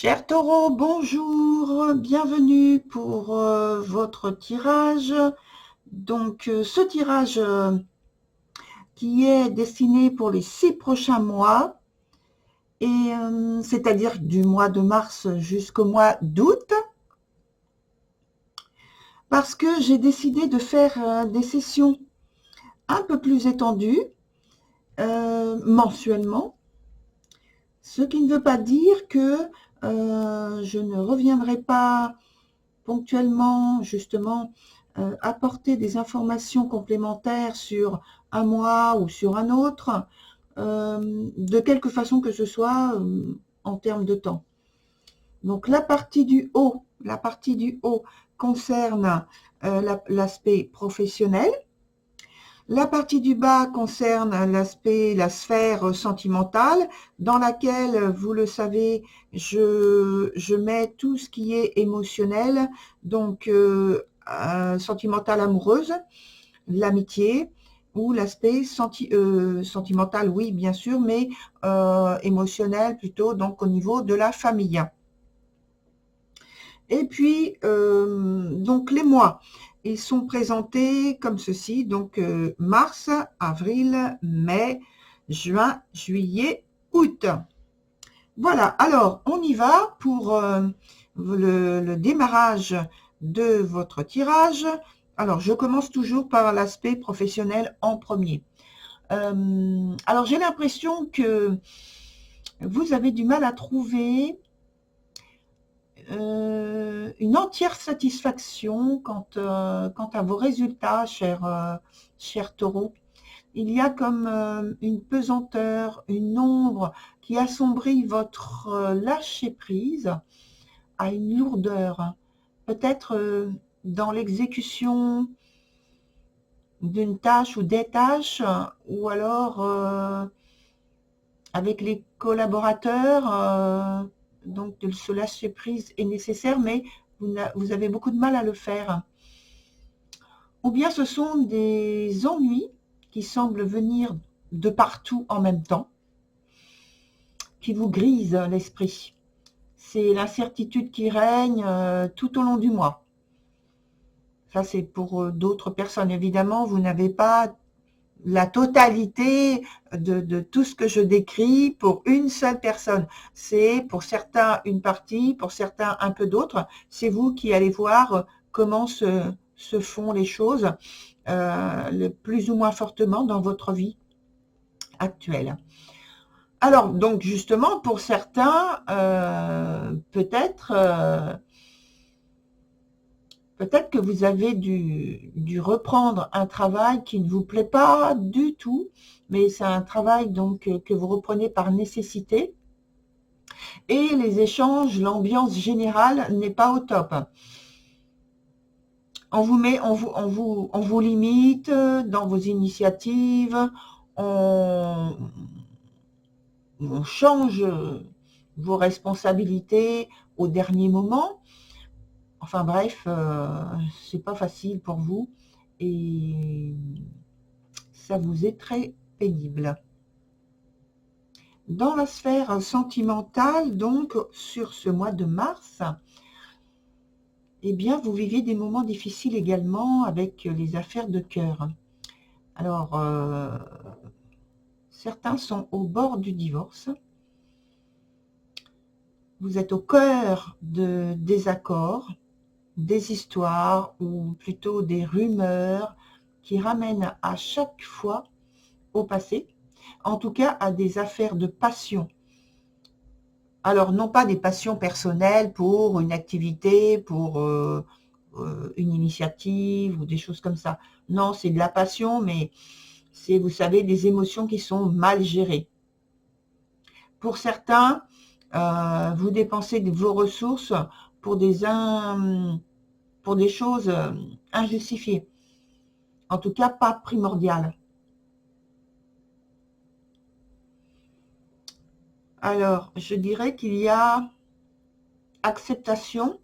Cher Taureau, bonjour, bienvenue pour votre tirage. Donc ce tirage qui est destiné pour les 6 prochains mois, et c'est-à-dire du mois de mars jusqu'au mois d'août, parce que j'ai décidé de faire des sessions un peu plus étendues mensuellement, ce qui ne veut pas dire que je ne reviendrai pas ponctuellement, justement, apporter des informations complémentaires sur un mois ou sur un autre, de quelque façon que ce soit en termes de temps. Donc la partie du haut concerne l'aspect professionnel. La partie du bas concerne la sphère sentimentale, dans laquelle, vous le savez, je mets tout ce qui est émotionnel, donc sentimental amoureuse, l'amitié, ou l'aspect sentimental, oui, bien sûr, mais émotionnel plutôt, donc au niveau de la famille. Et puis, donc les mois, ils sont présentés comme ceci, donc mars, avril, mai, juin, juillet, août. Voilà, alors on y va pour le démarrage de votre tirage. Alors, je commence toujours par l'aspect professionnel en premier. Alors, j'ai l'impression que vous avez du mal à trouver une entière satisfaction quant à vos résultats, cher Taureau. Il y a comme une pesanteur, une ombre qui assombrit votre lâcher-prise à une lourdeur. Peut-être dans l'exécution d'une tâche ou des tâches, ou alors avec les collaborateurs. Donc ce lâcher-prise est nécessaire, mais vous avez beaucoup de mal à le faire. Ou bien ce sont des ennuis qui semblent venir de partout en même temps, qui vous grisent l'esprit. C'est l'incertitude qui règne tout au long du mois. Ça, c'est pour d'autres personnes. Évidemment, vous n'avez pas la totalité de tout ce que je décris pour une seule personne. C'est pour certains une partie, pour certains un peu d'autres. C'est vous qui allez voir comment se font les choses le plus ou moins fortement dans votre vie actuelle. Alors, donc justement, pour certains, peut-être que vous avez dû reprendre un travail qui ne vous plaît pas du tout, mais c'est un travail donc que vous reprenez par nécessité. Et les échanges, l'ambiance générale n'est pas au top. On vous limite dans vos initiatives, on change vos responsabilités au dernier moment. Enfin bref, c'est pas facile pour vous et ça vous est très pénible. Dans la sphère sentimentale, donc sur ce mois de mars, eh bien vous vivez des moments difficiles également avec les affaires de cœur. Alors, certains sont au bord du divorce. Vous êtes au cœur de désaccords, des histoires ou plutôt des rumeurs qui ramènent à chaque fois au passé, en tout cas à des affaires de passion. Alors non pas des passions personnelles pour une activité, pour une initiative ou des choses comme ça. Non, c'est de la passion, mais c'est, vous savez, des émotions qui sont mal gérées. Pour certains, vous dépensez vos ressources pour des choses injustifiées, en tout cas pas primordiales. Alors, je dirais qu'il y a acceptation,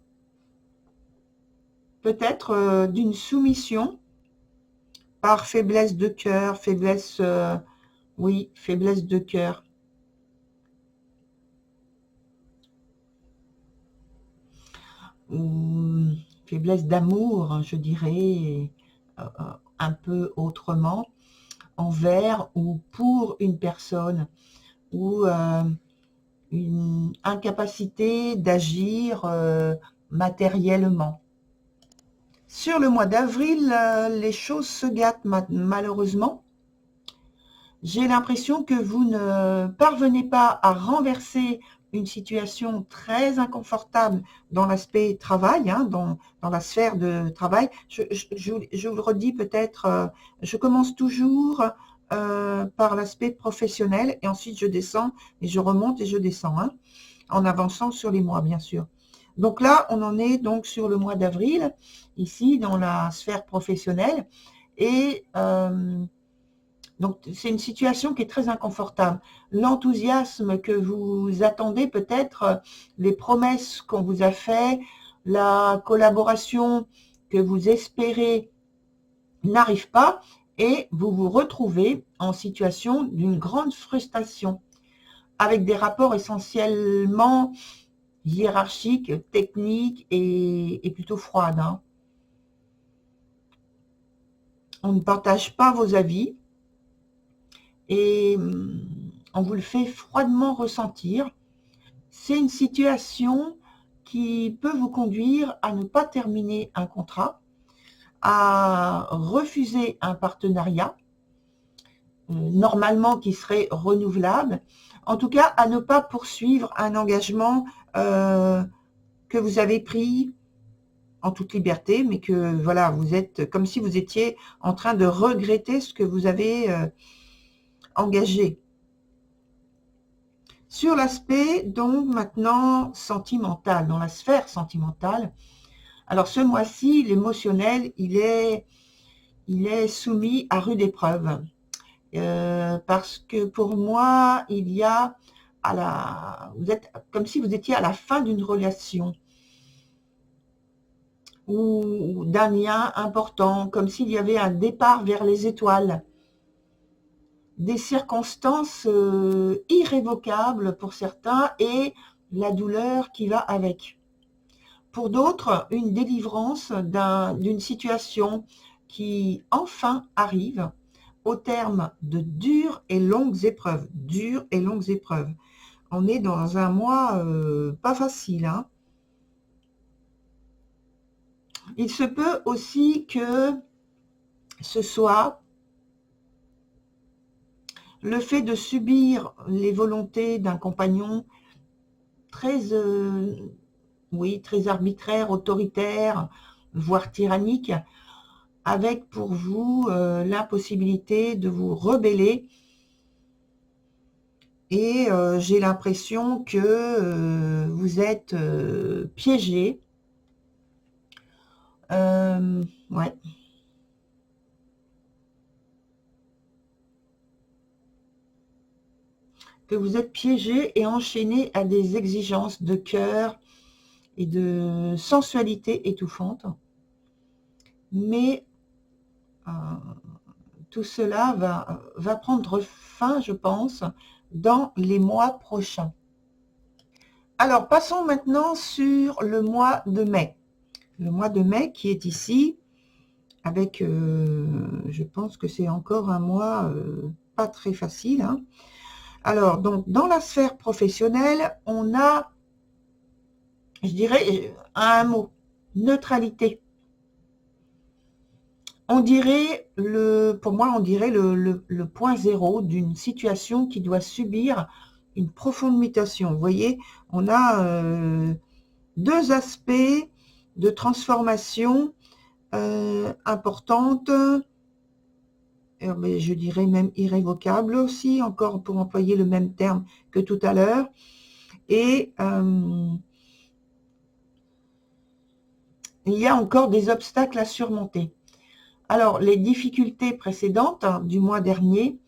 peut-être d'une soumission par faiblesse de cœur, faiblesse de cœur. ou faiblesse d'amour, je dirais, un peu autrement, envers ou pour une personne, ou une incapacité d'agir matériellement. Sur le mois d'avril, les choses se gâtent malheureusement. J'ai l'impression que vous ne parvenez pas à renverser une situation très inconfortable dans l'aspect travail, hein, dans la sphère de travail. Je vous le redis peut-être, je commence toujours par l'aspect professionnel et ensuite je descends et je remonte et je descends, hein, en avançant sur les mois, bien sûr. Donc là, on en est donc sur le mois d'avril, ici, dans la sphère professionnelle. Et donc, c'est une situation qui est très inconfortable. L'enthousiasme que vous attendez peut-être, les promesses qu'on vous a faites, la collaboration que vous espérez n'arrive pas et vous vous retrouvez en situation d'une grande frustration avec des rapports essentiellement hiérarchiques, techniques et plutôt froides, hein. On ne partage pas vos avis et on vous le fait froidement ressentir. C'est une situation qui peut vous conduire à ne pas terminer un contrat, à refuser un partenariat, normalement qui serait renouvelable, en tout cas à ne pas poursuivre un engagement que vous avez pris en toute liberté, mais que voilà, vous êtes comme si vous étiez en train de regretter ce que vous avez engagé. Sur l'aspect, donc, maintenant, sentimental, dans la sphère sentimentale, alors ce mois-ci, l'émotionnel, il est soumis à rude épreuve. Parce que pour moi, il y a vous êtes comme si vous étiez à la fin d'une relation ou d'un lien important, comme s'il y avait un départ vers les étoiles. Des circonstances irrévocables pour certains et la douleur qui va avec. Pour d'autres, une délivrance d'une situation qui enfin arrive au terme de dures et longues épreuves. Dures et longues épreuves. On est dans un mois pas facile, hein. Il se peut aussi que ce soit le fait de subir les volontés d'un compagnon très, oui, très arbitraire, autoritaire, voire tyrannique, avec pour vous l'impossibilité de vous rebeller. Et j'ai l'impression que vous êtes piégé. Ouais. Que vous êtes piégé et enchaîné à des exigences de cœur et de sensualité étouffante. Mais tout cela va prendre fin, je pense, dans les mois prochains. Alors, passons maintenant sur le mois de mai. Le mois de mai qui est ici, avec, je pense que c'est encore un mois pas très facile, hein. Alors, donc, dans la sphère professionnelle, on a, je dirais, un mot, neutralité. On dirait, pour moi, on dirait le point zéro d'une situation qui doit subir une profonde mutation. Vous voyez, on a deux aspects de transformation importantes, je dirais même irrévocables aussi, encore pour employer le même terme que tout à l'heure. Et il y a encore des obstacles à surmonter. Alors, les difficultés précédentes du mois dernier,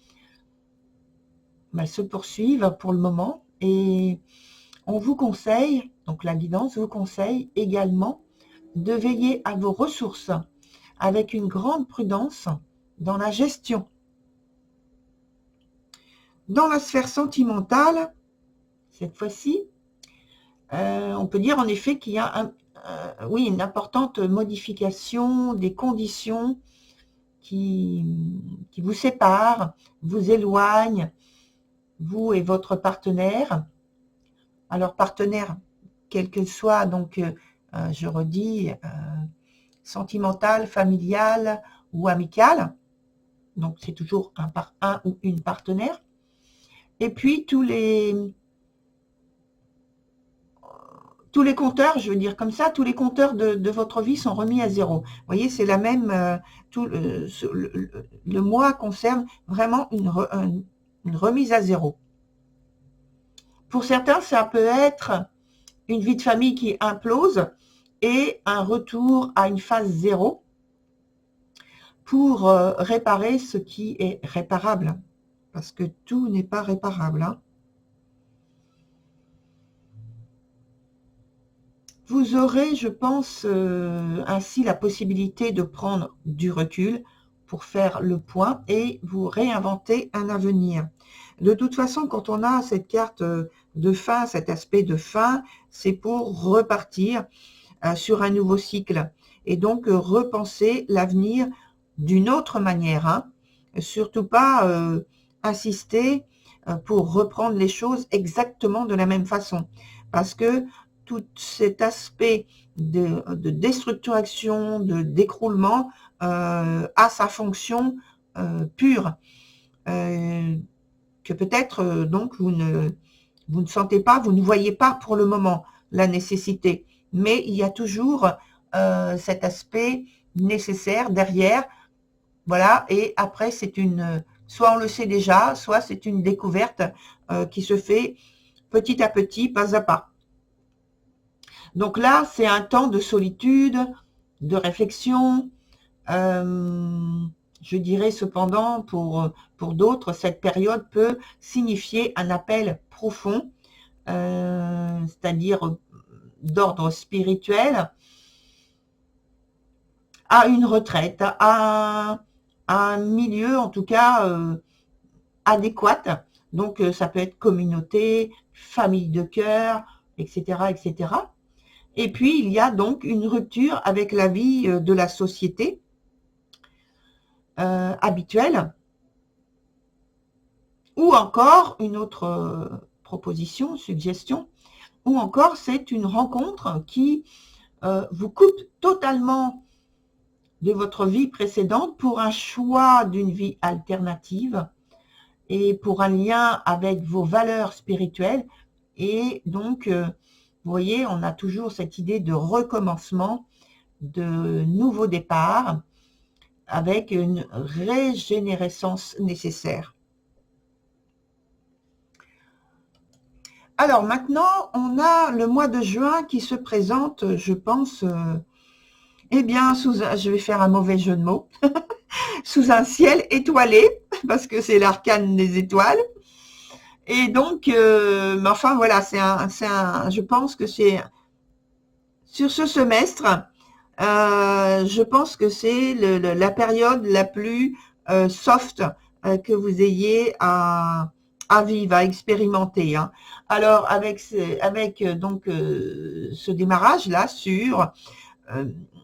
elles se poursuivent pour le moment et on vous conseille, donc la guidance vous conseille également de veiller à vos ressources avec une grande prudence dans la gestion. Dans la sphère sentimentale, cette fois-ci, on peut dire en effet qu'il y a oui, une importante modification des conditions qui vous séparent, vous éloignent, vous et votre partenaire. Alors partenaire, quel que soit, donc je redis, sentimental, familial ou amical. Donc c'est toujours un ou une partenaire. Et puis tous les compteurs, je veux dire comme ça, tous les compteurs de votre vie sont remis à zéro. Vous voyez, c'est la même, le mois concerne vraiment une remise à zéro. Pour certains, ça peut être une vie de famille qui implose et un retour à une phase zéro pour réparer ce qui est réparable. Parce que tout n'est pas réparable, hein. Vous aurez, je pense, ainsi la possibilité de prendre du recul pour faire le point et vous réinventer un avenir. De toute façon, quand on a cette carte de fin, cet aspect de fin, c'est pour repartir sur un nouveau cycle et donc repenser l'avenir d'une autre manière, hein. Surtout pas insister pour reprendre les choses exactement de la même façon. Parce que tout cet aspect de déstructuration, de d'écroulement a sa fonction pure que peut-être donc vous ne sentez pas, vous ne voyez pas pour le moment la nécessité. Mais il y a toujours cet aspect nécessaire derrière. Voilà, et après c'est soit on le sait déjà, soit c'est une découverte qui se fait petit à petit, pas à pas. Donc là, c'est un temps de solitude, de réflexion. Je dirais cependant, pour d'autres, cette période peut signifier un appel profond, c'est-à-dire d'ordre spirituel, à une retraite, à un milieu en tout cas adéquat. Donc ça peut être communauté, famille de cœur, etc., etc. Et puis, il y a donc une rupture avec la vie de la société habituelle. Ou encore, une autre proposition, suggestion, ou encore, c'est une rencontre qui vous coupe totalement de votre vie précédente pour un choix d'une vie alternative et pour un lien avec vos valeurs spirituelles. Et donc, vous voyez, on a toujours cette idée de recommencement, de nouveau départ, avec une régénérescence nécessaire. Alors maintenant, on a le mois de juin qui se présente, je pense, eh bien, je vais faire un mauvais jeu de mots, sous un ciel étoilé, parce que c'est l'arcane des étoiles. Et donc, mais enfin voilà, je pense que c'est sur ce semestre, je pense que c'est la période la plus soft que vous ayez à vivre, à expérimenter, hein. Alors avec donc ce démarrage là sur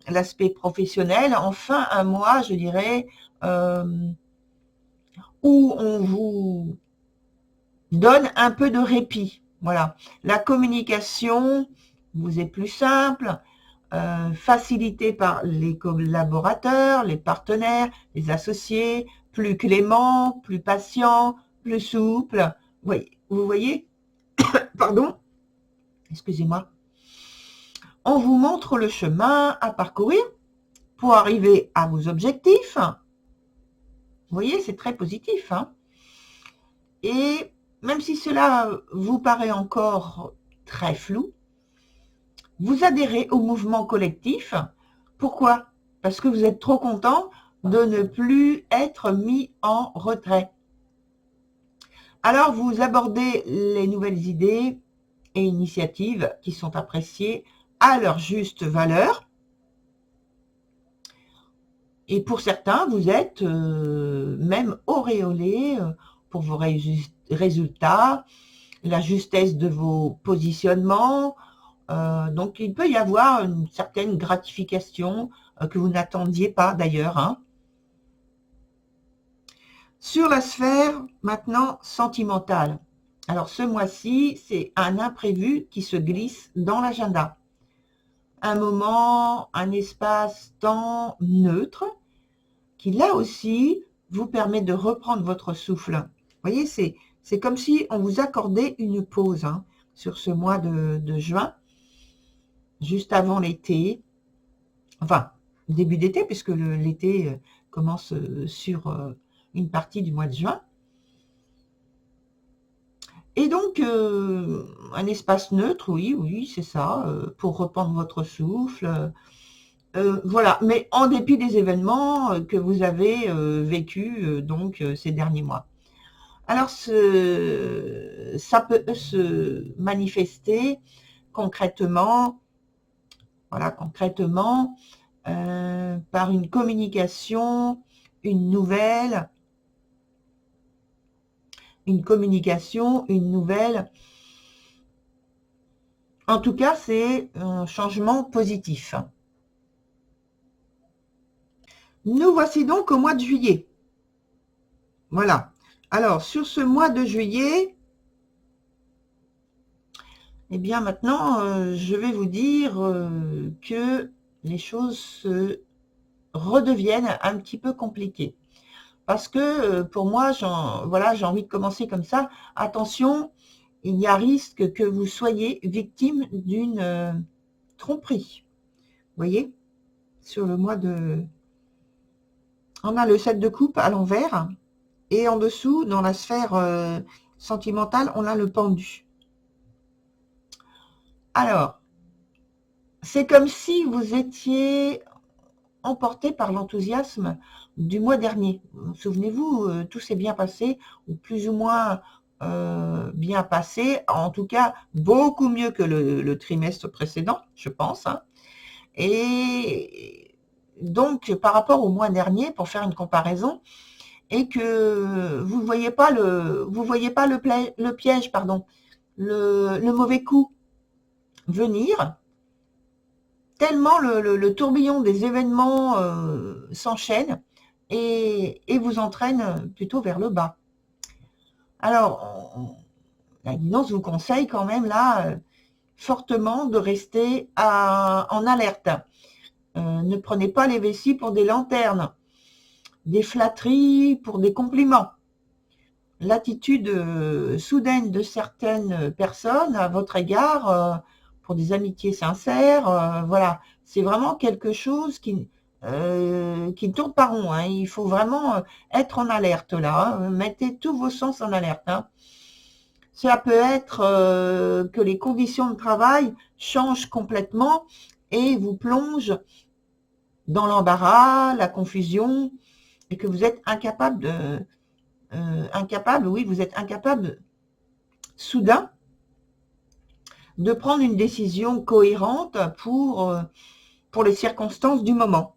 l'aspect professionnel, enfin un mois, je dirais, où on vous donne un peu de répit. Voilà, la communication vous est plus simple, facilitée par les collaborateurs, les partenaires, les associés, plus clément, plus patient, plus souple. Oui, vous voyez, pardon, excusez-moi. On vous montre le chemin à parcourir pour arriver à vos objectifs. Vous voyez, c'est très positif, hein. Et même si cela vous paraît encore très flou, vous adhérez au mouvement collectif. Pourquoi? Parce que vous êtes trop content de ne plus être mis en retrait. Alors, vous abordez les nouvelles idées et initiatives qui sont appréciées à leur juste valeur. Et pour certains, vous êtes même auréolé pour vos résultats, la justesse de vos positionnements, Donc, il peut y avoir une certaine gratification que vous n'attendiez pas d'ailleurs, hein. Sur la sphère, maintenant, sentimentale. Alors, ce mois-ci, c'est un imprévu qui se glisse dans l'agenda. Un moment, un espace-temps neutre qui, là aussi, vous permet de reprendre votre souffle. Vous voyez, c'est comme si on vous accordait une pause, hein, sur ce mois de juin, juste avant l'été. Enfin, début d'été, puisque l'été commence sur une partie du mois de juin. Et donc, un espace neutre, oui, c'est ça, pour reprendre votre souffle. Voilà, mais en dépit des événements que vous avez vécus donc ces derniers mois. Alors, ça peut se manifester concrètement, voilà, concrètement, par une communication, une nouvelle, une nouvelle. En tout cas, c'est un changement positif. Nous voici donc au mois de juillet. Voilà. Alors, sur ce mois de juillet, eh bien maintenant, je vais vous dire que les choses se redeviennent un petit peu compliquées. Parce que pour moi, voilà, j'ai envie de commencer comme ça. Attention, il y a risque que vous soyez victime d'une tromperie. Vous voyez, sur le mois de... On a le 7 de coupe à l'envers. Et en dessous, dans la sphère sentimentale, on a le pendu. Alors, c'est comme si vous étiez emporté par l'enthousiasme du mois dernier. Souvenez-vous, tout s'est bien passé, ou plus ou moins bien passé, en tout cas beaucoup mieux que le trimestre précédent, je pense, hein. Et donc, par rapport au mois dernier, pour faire une comparaison, et que vous voyez pas le piège, pardon, le mauvais coup venir, tellement le tourbillon des événements s'enchaîne et vous entraîne plutôt vers le bas. Alors, la guidance vous conseille quand même là fortement de rester en alerte. Ne prenez pas les vessies pour des lanternes, des flatteries pour des compliments. L'attitude soudaine de certaines personnes à votre égard, pour des amitiés sincères, voilà, c'est vraiment quelque chose qui ne tourne pas rond, hein. Il faut vraiment être en alerte là, hein. Mettez tous vos sens en alerte, hein. Ça peut être que les conditions de travail changent complètement et vous plongent dans l'embarras, la confusion, et que vous êtes incapable vous êtes incapable soudain de prendre une décision cohérente pour les circonstances du moment.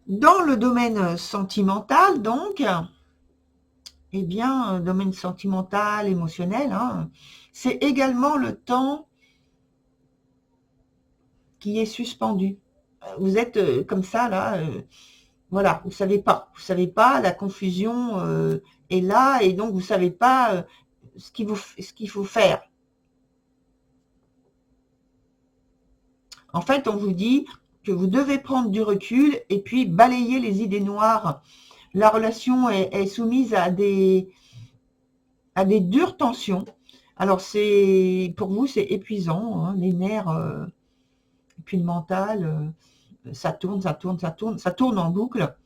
Dans le domaine sentimental, donc, eh bien, domaine sentimental, émotionnel, hein, c'est également le temps qui est suspendu. Vous êtes comme ça, là, voilà, vous savez pas, la confusion est là, et donc vous savez pas ce qu'il faut faire. En fait, on vous dit que vous devez prendre du recul et puis balayer les idées noires. La relation est soumise à des dures tensions. Alors, pour vous, c'est épuisant, hein, les nerfs, et puis le mental, ça tourne en boucle.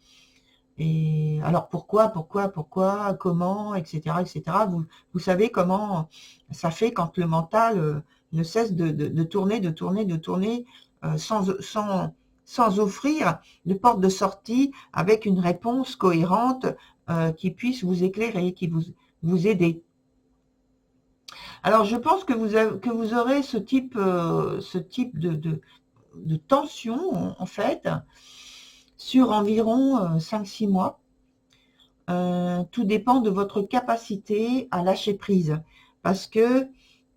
Et alors, pourquoi, comment, etc., etc. Vous savez comment ça fait quand le mental ne cesse de tourner, sans offrir de porte de sortie avec une réponse cohérente qui puisse vous éclairer, qui vous aider. Alors, je pense que vous aurez ce type de tension, en fait, sur environ 5-6 mois. tout dépend de votre capacité à lâcher prise. Parce que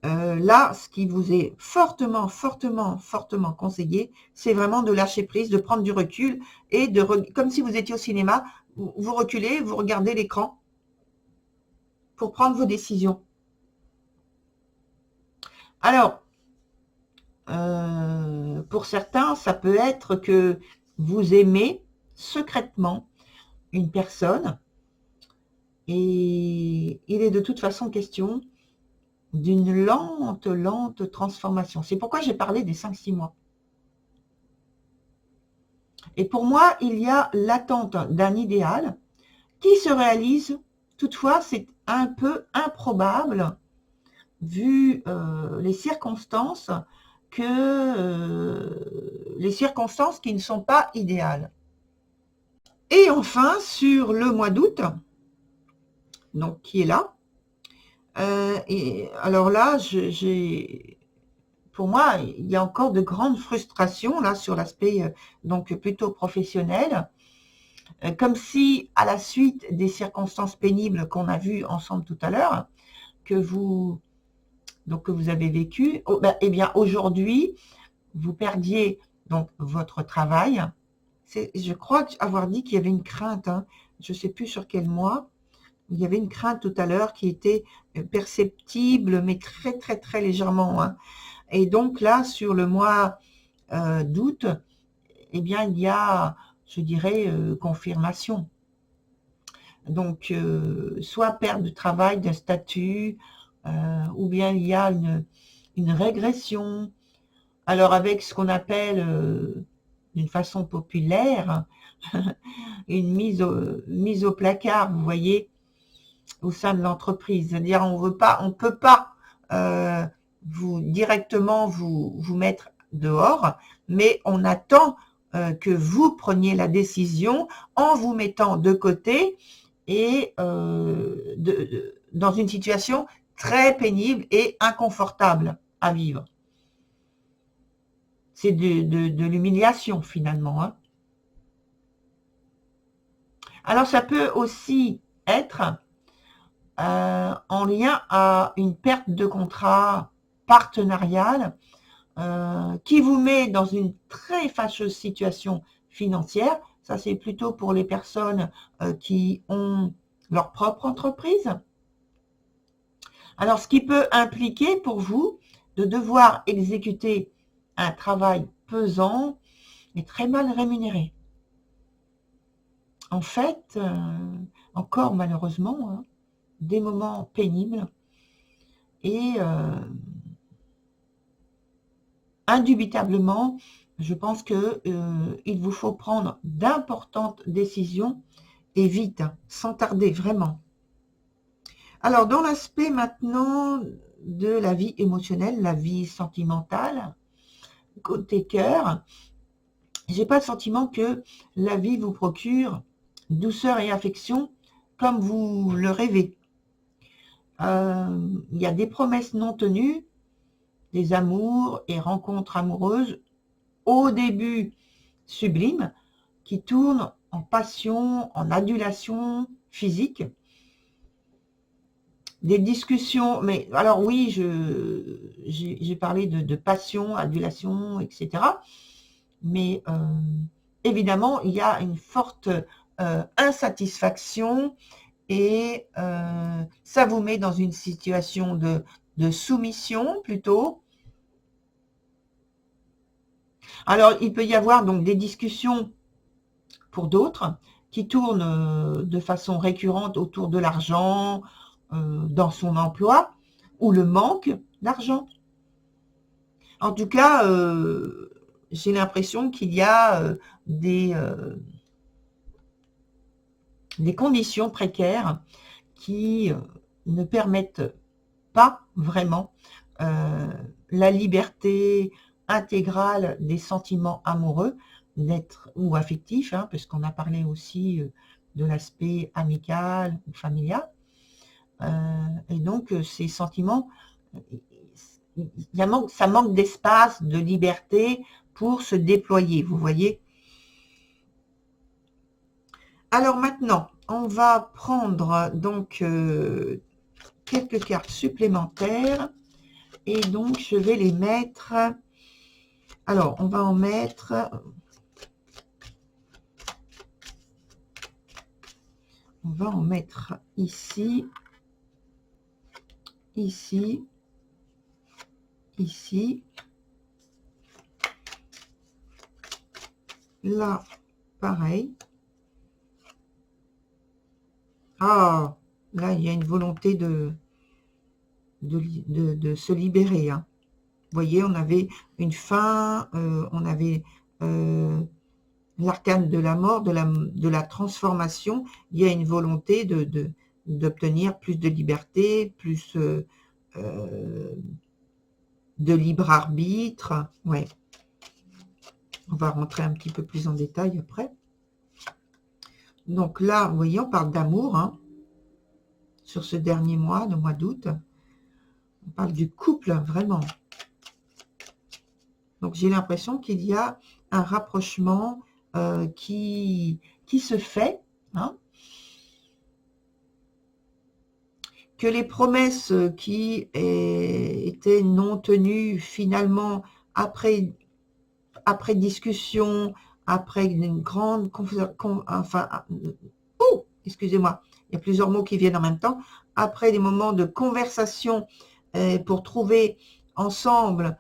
là, ce qui vous est fortement, fortement, fortement conseillé, c'est vraiment de lâcher prise, de prendre du recul et comme si vous étiez au cinéma, vous reculez, vous regardez l'écran pour prendre vos décisions. Alors, pour certains, ça peut être que vous aimez secrètement une personne et il est de toute façon question d'une lente, lente transformation. C'est pourquoi j'ai parlé des 5-6 mois. Et pour moi, il y a l'attente d'un idéal qui se réalise. Toutefois, c'est un peu improbable vu les circonstances les circonstances qui ne sont pas idéales. Et enfin, sur le mois d'août, donc qui est là, et alors là, pour moi, il y a encore de grandes frustrations là sur l'aspect donc plutôt professionnel, comme si à la suite des circonstances pénibles qu'on a vues ensemble tout à l'heure, que vous avez vécu, eh bien aujourd'hui, vous perdiez donc votre travail. Je crois avoir dit qu'il y avait une crainte, hein, je ne sais plus sur quel mois, il y avait une crainte tout à l'heure qui était perceptible, mais très, très, très légèrement. Hein. Et donc là, sur le mois d'août, eh bien, il y a, je dirais, confirmation. Donc, soit perte de travail, d'un statut, ou bien il y a une régression. Alors, avec ce qu'on appelle, d'une façon populaire, une mise au placard, vous voyez, au sein de l'entreprise. C'est-à-dire, on ne peut pas directement vous mettre dehors, mais on attend que vous preniez la décision en vous mettant de côté et dans une situation très pénible et inconfortable à vivre. C'est de l'humiliation finalement. Hein. Alors ça peut aussi être en lien à une perte de contrat partenarial qui vous met dans une très fâcheuse situation financière. Ça, c'est plutôt pour les personnes qui ont leur propre entreprise. Alors, ce qui peut impliquer pour vous de devoir exécuter un travail pesant et très mal rémunéré. En fait, encore malheureusement, hein, des moments pénibles et indubitablement, je pense que il vous faut prendre d'importantes décisions et vite, hein, sans tarder vraiment. Alors, dans l'aspect maintenant de la vie émotionnelle, la vie sentimentale, côté cœur, j'ai pas le sentiment que la vie vous procure douceur et affection comme vous le rêvez. Il y a des promesses non tenues, des amours et rencontres amoureuses au début sublimes qui tournent en passion, en adulation physique. Des discussions, mais alors oui, j'ai parlé de passion, adulation, etc. Mais évidemment, il y a une forte insatisfaction et ça vous met dans une situation de soumission plutôt. Alors, il peut y avoir donc des discussions pour d'autres qui tournent de façon récurrente autour de l'argent, dans son emploi, ou le manque d'argent. En tout cas, j'ai l'impression qu'il y a des conditions précaires qui ne permettent pas vraiment la liberté intégrale des sentiments amoureux ou affectifs, hein, puisqu'on a parlé aussi de l'aspect amical ou familial. Et donc, ces sentiments, ça manque d'espace, de liberté pour se déployer, vous voyez. Alors maintenant, on va prendre donc quelques cartes supplémentaires et donc je vais les mettre. Alors, on va en mettre. On va en mettre ici, ici, ici. Là, pareil. Ah, là, il y a une volonté de se libérer. Hein. Vous voyez, on avait une fin, on avait l'arcane de la mort, de la transformation. Il y a une volonté d'obtenir plus de liberté, plus de libre arbitre. Ouais. On va rentrer un petit peu plus en détail après. Donc là, vous voyez, on parle d'amour, hein, sur ce dernier mois, le mois d'août. On parle du couple, vraiment. Donc j'ai l'impression qu'il y a un rapprochement qui se fait, hein, que les promesses qui étaient non tenues finalement après discussion, après une grande excusez-moi, il y a plusieurs mots qui viennent en même temps, après des moments de conversation pour trouver ensemble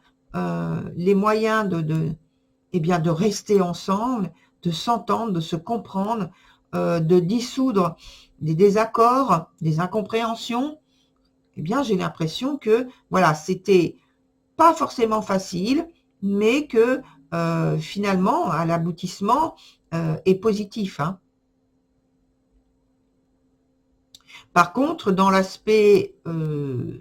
les moyens de rester ensemble, de s'entendre, de se comprendre, de dissoudre des désaccords, des incompréhensions, eh bien, j'ai l'impression que, voilà, c'était pas forcément facile, mais que finalement, à l'aboutissement, est positif. Hein. Par contre, dans l'aspect,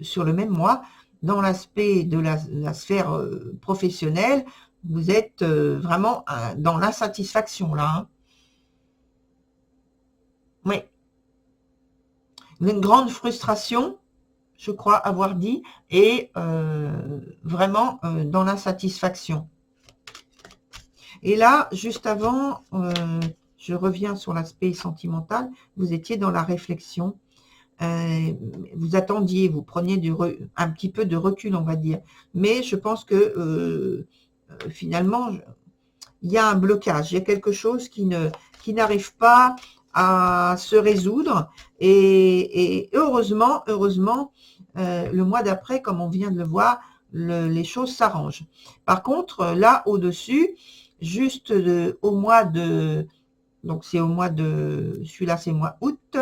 sur le même mois, dans l'aspect de la sphère professionnelle, vous êtes vraiment dans l'insatisfaction, là. Hein. Oui. Une grande frustration, je crois avoir dit, et vraiment dans l'insatisfaction. Et là, juste avant, je reviens sur l'aspect sentimental, vous étiez dans la réflexion, vous attendiez, vous preniez un petit peu de recul, on va dire. Mais je pense que finalement, il y a un blocage, il y a quelque chose qui n'arrive pas à se résoudre. Et heureusement, le mois d'après, comme on vient de le voir, les choses s'arrangent. Par contre, là, au-dessus, juste au mois de... Donc, c'est au mois de... Celui-là, c'est le mois août.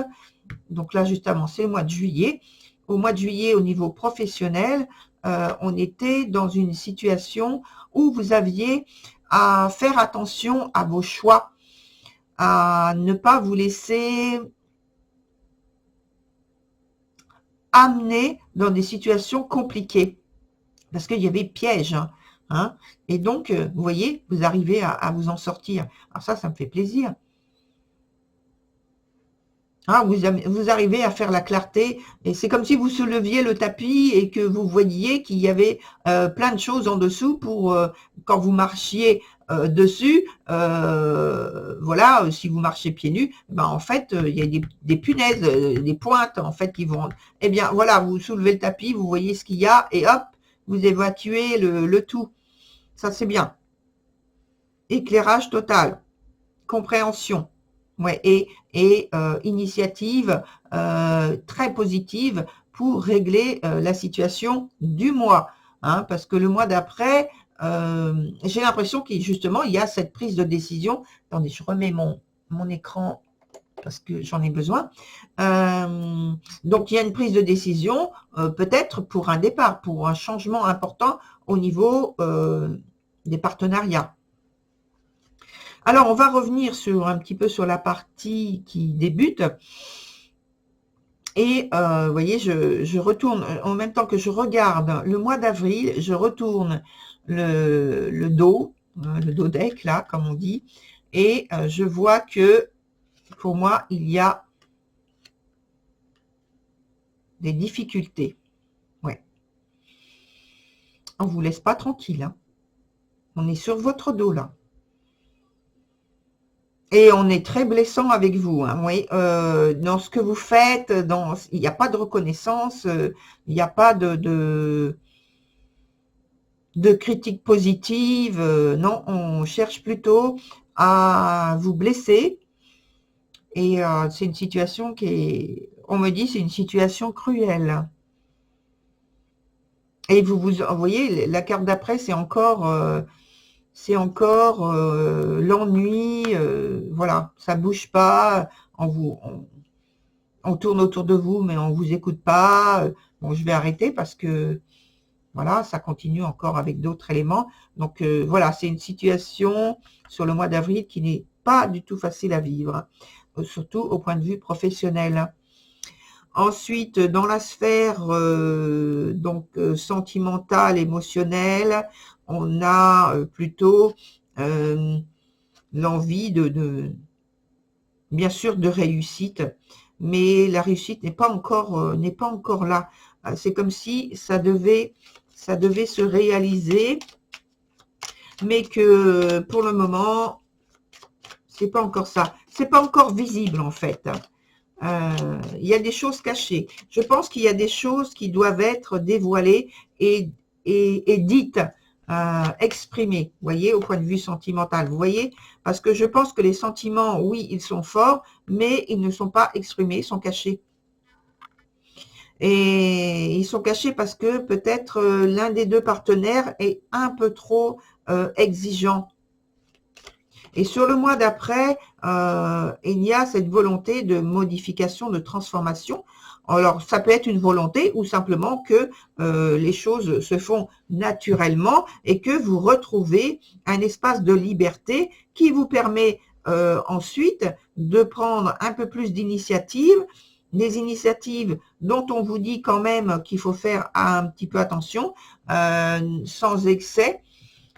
Donc là, juste avant, c'est le mois de juillet. Au mois de juillet, au niveau professionnel, on était dans une situation où vous aviez à faire attention à vos choix, à ne pas vous laisser amener dans des situations compliquées, parce qu'il y avait piège. Hein, et donc, vous voyez, vous arrivez à vous en sortir. Alors ça me fait plaisir. Ah, vous arrivez à faire la clarté, et c'est comme si vous souleviez le tapis et que vous voyiez qu'il y avait plein de choses en dessous pour, quand vous marchiez dessus, voilà, si vous marchez pieds nus, ben en fait, il y a des punaises, des pointes en fait qui vont... Eh bien, voilà, vous soulevez le tapis, vous voyez ce qu'il y a, et hop, vous évacuez le tout. Ça, c'est bien. Éclairage total. Compréhension. Ouais, et initiative très positive pour régler la situation du mois. Hein, parce que le mois d'après, j'ai l'impression qu'il justement il y a cette prise de décision. Attendez, je remets mon écran parce que j'en ai besoin. Donc il y a une prise de décision, peut-être pour un départ, pour un changement important au niveau des partenariats. Alors, on va revenir un petit peu sur la partie qui débute. Et vous voyez, je retourne, en même temps que je regarde le mois d'avril, je retourne le dos, le dos deck, là, comme on dit. Et je vois que, pour moi, il y a des difficultés. Ouais. On ne vous laisse pas tranquille. Hein. On est sur votre dos, là. Et on est très blessant avec vous, hein, oui. Dans ce que vous faites, il n'y a pas de reconnaissance, il n'y a pas de critique positive. Non, on cherche plutôt à vous blesser. Et c'est une situation on me dit, c'est une situation cruelle. Et vous voyez, la carte d'après, c'est encore l'ennui. Voilà, ça bouge pas. On tourne autour de vous, mais on vous écoute pas. Bon, je vais arrêter parce que voilà, ça continue encore avec d'autres éléments. Donc voilà, c'est une situation sur le mois d'avril qui n'est pas du tout facile à vivre, surtout au point de vue professionnel. Ensuite, dans la sphère sentimentale, émotionnelle, on a plutôt l'envie bien sûr, de réussite, mais la réussite n'est pas encore là. C'est comme si ça devait se réaliser, mais que pour le moment, c'est pas encore ça. C'est pas encore visible en fait. Il y a des choses cachées. Je pense qu'il y a des choses qui doivent être dévoilées et dites, exprimées, vous voyez, au point de vue sentimental, vous voyez, parce que je pense que les sentiments, oui, ils sont forts, mais ils ne sont pas exprimés, ils sont cachés. Et ils sont cachés parce que peut-être l'un des deux partenaires est un peu trop exigeant. Et sur le mois d'après, il y a cette volonté de modification, de transformation. Alors, ça peut être une volonté ou simplement que les choses se font naturellement et que vous retrouvez un espace de liberté qui vous permet ensuite de prendre un peu plus d'initiatives, des initiatives dont on vous dit quand même qu'il faut faire un petit peu attention, sans excès.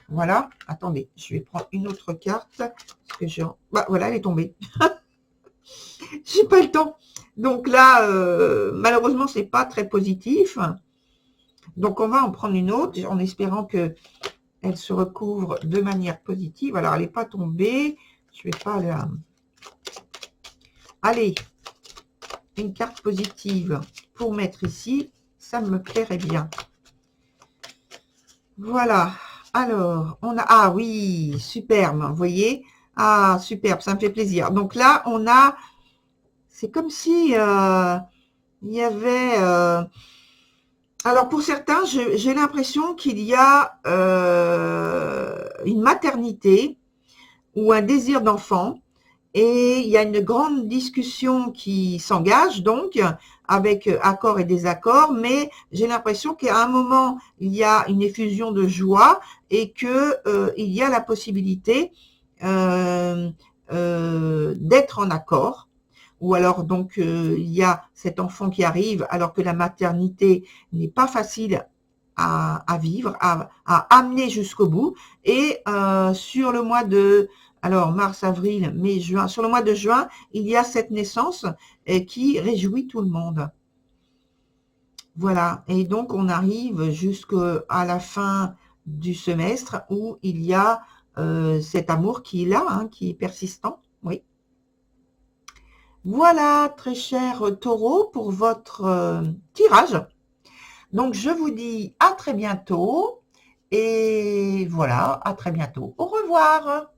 Voilà, attendez, je vais prendre une autre carte. Parce que voilà, elle est tombée. J'ai pas le temps. Donc là, malheureusement, c'est pas très positif. Donc on va en prendre une autre en espérant que elle se recouvre de manière positive. Alors, elle n'est pas tombée. Je vais pas la... Allez, une carte positive pour mettre ici. Ça me plairait bien. Voilà. Alors, on a... Ah oui, superbe, vous voyez. Ah, superbe, ça me fait plaisir. Donc là, on a... C'est comme si il y avait... Alors, pour certains, j'ai l'impression qu'il y a une maternité ou un désir d'enfant. Et il y a une grande discussion qui s'engage, donc, avec accords et désaccords, mais j'ai l'impression qu'à un moment, il y a une effusion de joie et que il y a la possibilité d'être en accord. Ou alors, donc, il y a cet enfant qui arrive alors que la maternité n'est pas facile à vivre, à amener jusqu'au bout. Et sur le mois de... Alors, mars, avril, mai, juin. Sur le mois de juin, il y a cette naissance qui réjouit tout le monde. Voilà. Et donc, on arrive jusqu'à la fin du semestre où il y a cet amour qui est là, hein, qui est persistant. Oui. Voilà, très cher taureau, pour votre tirage. Donc, je vous dis à très bientôt. Et voilà, à très bientôt. Au revoir.